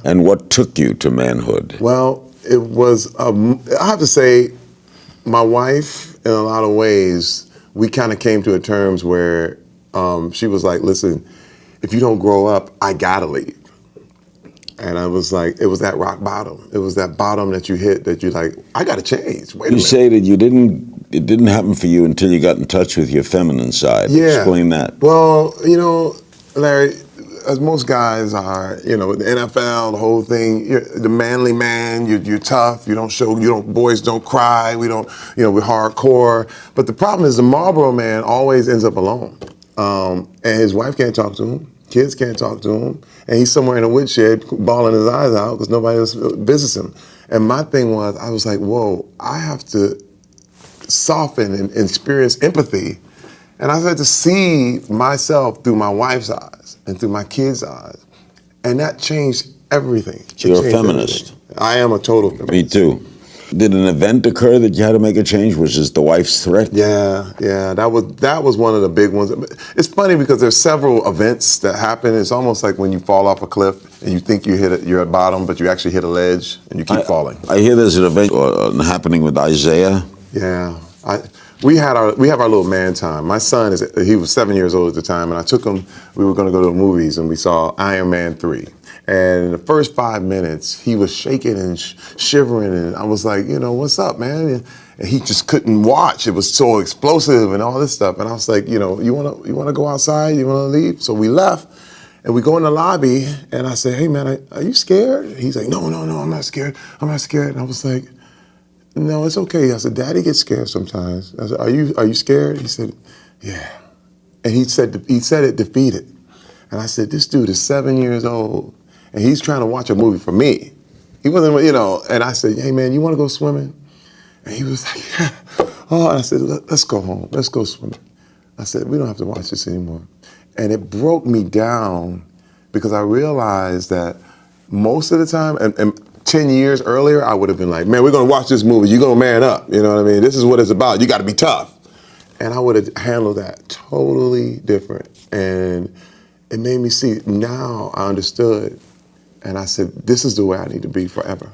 And what took you to manhood? Well, it was, I have to say, my wife, in a lot of ways, we kind of came to terms where she was like, listen, if you don't grow up, I gotta leave. And I was like, it was that rock bottom. It was that bottom that you hit that you're like, I gotta change. Wait a minute. You say that it didn't happen for you until you got in touch with your feminine side. Yeah. Explain that. Well, Larry, as most guys are, the NFL, the whole thing, you're the manly man, you're tough, boys don't cry, we're hardcore. But the problem is the Marlboro man always ends up alone. And his wife can't talk to him, kids can't talk to him, and he's somewhere in a woodshed bawling his eyes out because nobody else visits him. And my thing was, I was like, whoa, I have to soften and experience empathy. And I started to see myself through my wife's eyes and through my kids' eyes. And that changed everything. You're a feminist. Everything. I am a total feminist. Me too. Did an event occur that you had to make a change, which is the wife's threat? Yeah. That was one of the big ones. It's funny because there's several events that happen. It's almost like when you fall off a cliff and you think you're at bottom, but you actually hit a ledge and you keep falling. I hear there's an event happening with Isaiah. Yeah. We have our little man time. My son, he was 7 years old at the time, and I took him, we were going to go to the movies, and we saw Iron Man 3. And in the first 5 minutes, he was shaking and shivering, and I was like, what's up, man? And he just couldn't watch. It was so explosive and all this stuff. And I was like, you want to go outside? You want to leave? So we left, and we go in the lobby, and I said, hey, man, are you scared? He's like, no, I'm not scared. I'm not scared. And I was like, no, it's okay. I said, Daddy gets scared sometimes. I said, are you scared? He said, yeah. And he said it defeated. And I said, this dude is 7 years old, and he's trying to watch a movie for me. He wasn't, and I said, hey, man, you want to go swimming? And he was like, yeah. Oh, and I said, let's go home. Let's go swimming. I said, we don't have to watch this anymore. And it broke me down because I realized that most of the time, and 10 years earlier, I would have been like, man, we're going to watch this movie. You're going to man up. You know what I mean? This is what it's about. You got to be tough. And I would have handled that totally different. And it made me see, now I understood. And I said, this is the way I need to be forever.